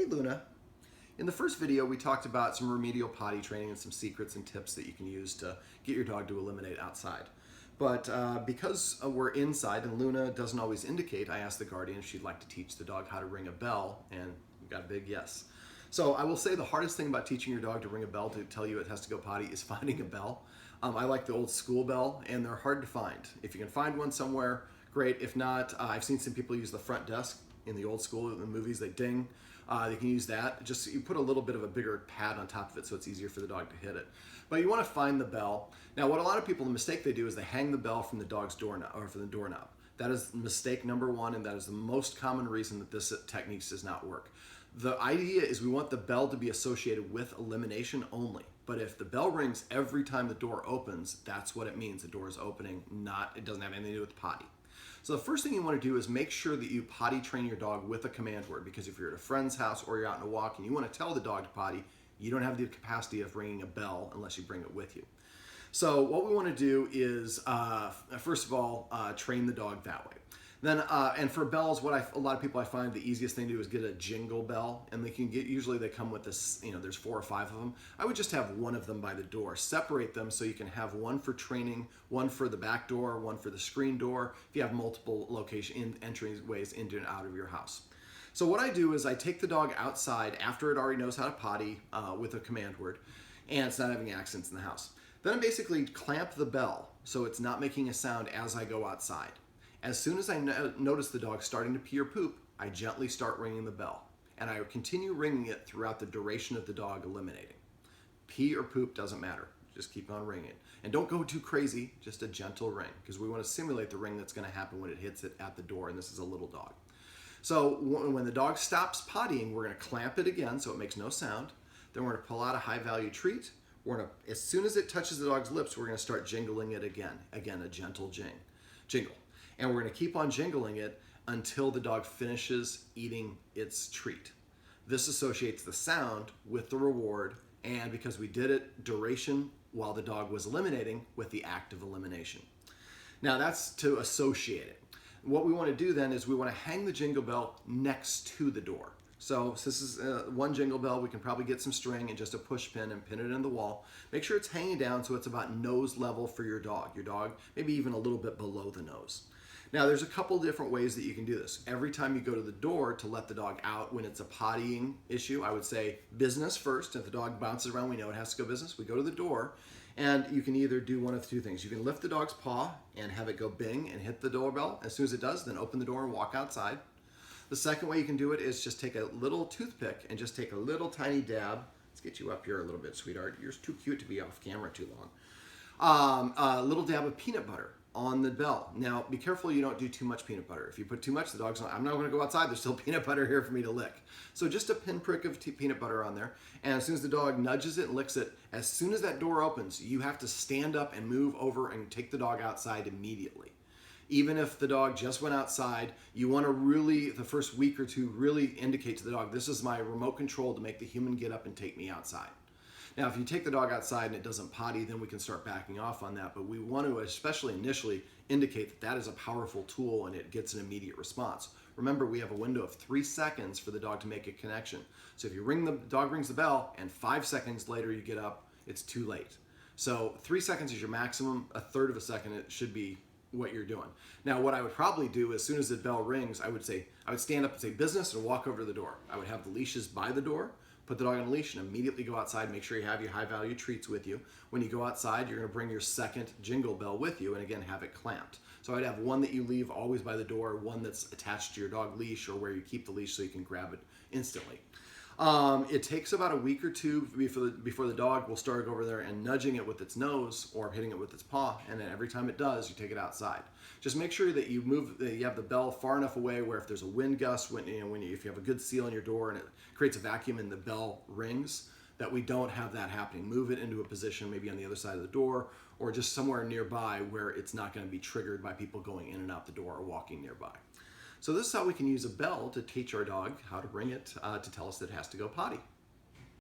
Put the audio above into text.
Hey Luna. In the first video, we talked about some remedial potty training and some secrets and tips that you can use to get your dog to eliminate outside. But because we're inside and Luna doesn't always indicate, I asked the guardian if she'd like to teach the dog how to ring a bell, and we got a big yes. So I will say the hardest thing about teaching your dog to ring a bell to tell you it has to go potty is finding a bell. I like the old school bell, and they're hard to find. If you can find one somewhere, great. If not, I've seen some people use the front desk in the old school, in the movies, they ding. They can use that. Just you put a little bit of a bigger pad on top of it so it's easier for the dog to hit it. But you want to find the bell. Now, what a lot of people, the mistake they do is they hang the bell from the dog's doorknob or from the doorknob. That is mistake number one, and that is the most common reason that this technique does not work. The idea is we want the bell to be associated with elimination only. But if the bell rings every time the door opens, that's what it means. The door is opening, it doesn't have anything to do with potty. So the first thing you want to do is make sure that you potty train your dog with a command word, because if you're at a friend's house or you're out on a walk and you want to tell the dog to potty, you don't have the capacity of ringing a bell unless you bring it with you. So what we want to do is, first of all, train the dog that way. Then, and for bells, a lot of people I find the easiest thing to do is get a jingle bell, and usually they come with this, there's 4 or 5 of them. I would just have one of them by the door. Separate them so you can have one for training, one for the back door, one for the screen door, if you have multiple entryways into and out of your house. So what I do is I take the dog outside after it already knows how to potty with a command word, and it's not having accidents in the house. Then I basically clamp the bell so it's not making a sound as I go outside. As soon as I notice the dog starting to pee or poop, I gently start ringing the bell. And I continue ringing it throughout the duration of the dog eliminating. Pee or poop doesn't matter. Just keep on ringing. And don't go too crazy, just a gentle ring, because we want to simulate the ring that's going to happen when it hits it at the door, and this is a little dog. So when the dog stops pottying, we're going to clamp it again so it makes no sound. Then we're going to pull out a high-value treat. As soon as it touches the dog's lips, we're going to start jingling it again. Again, a gentle jingle. And we're going to keep on jingling it until the dog finishes eating its treat. This associates the sound with the reward, and because we did it duration while the dog was eliminating with the act of elimination. Now that's to associate it. What we want to do then is we want to hang the jingle bell next to the door. So this is one jingle bell. We can probably get some string and just a push pin and pin it in the wall. Make sure it's hanging down so it's about nose level for your dog. Your dog maybe even a little bit below the nose. Now there's a couple different ways that you can do this. Every time you go to the door to let the dog out when it's a pottying issue, I would say business first. If the dog bounces around, we know it has to go business. We go to the door, and you can either do one of 2 things. You can lift the dog's paw and have it go bing and hit the doorbell. As soon as it does, then open the door and walk outside. The second way you can do it is just take a little toothpick and just take a little tiny dab. Let's get you up here a little bit, sweetheart. You're too cute to be off camera too long. A little dab of peanut butter on the bell. Now, be careful you don't do too much peanut butter. If you put too much, the dog's not, I'm not going to go outside. There's still peanut butter here for me to lick. So just a pinprick of peanut butter on there. And as soon as the dog nudges it and licks it, as soon as that door opens, you have to stand up and move over and take the dog outside immediately. Even if the dog just went outside, you want to really, the first week or 2, really indicate to the dog, this is my remote control to make the human get up and take me outside. Now, if you take the dog outside and it doesn't potty, then we can start backing off on that. But we want to, especially initially, indicate that that is a powerful tool and it gets an immediate response. Remember, we have a window of 3 seconds for the dog to make a connection. So if the dog rings the bell and 5 seconds later you get up, it's too late. So 3 seconds is your maximum. 1/3 of a second, it should be what you're doing. Now, what I would probably do as soon as the bell rings, I would stand up and say business and walk over to the door. I would have the leashes by the door. Put the dog on a leash and immediately go outside. Make sure you have your high-value treats with you. When you go outside, you're going to bring your second jingle bell with you and again have it clamped. So I'd have one that you leave always by the door, one that's attached to your dog leash or where you keep the leash so you can grab it instantly. It takes about a week or 2 before the dog will start over there and nudging it with its nose or hitting it with its paw, and then every time it does, you take it outside. Just make sure that you have the bell far enough away where if there's a wind gust, if you have a good seal on your door and it creates a vacuum and the bell rings, that we don't have that happening. Move it into a position maybe on the other side of the door or just somewhere nearby where it's not going to be triggered by people going in and out the door or walking nearby. So this is how we can use a bell to teach our dog how to ring it to tell us that it has to go potty.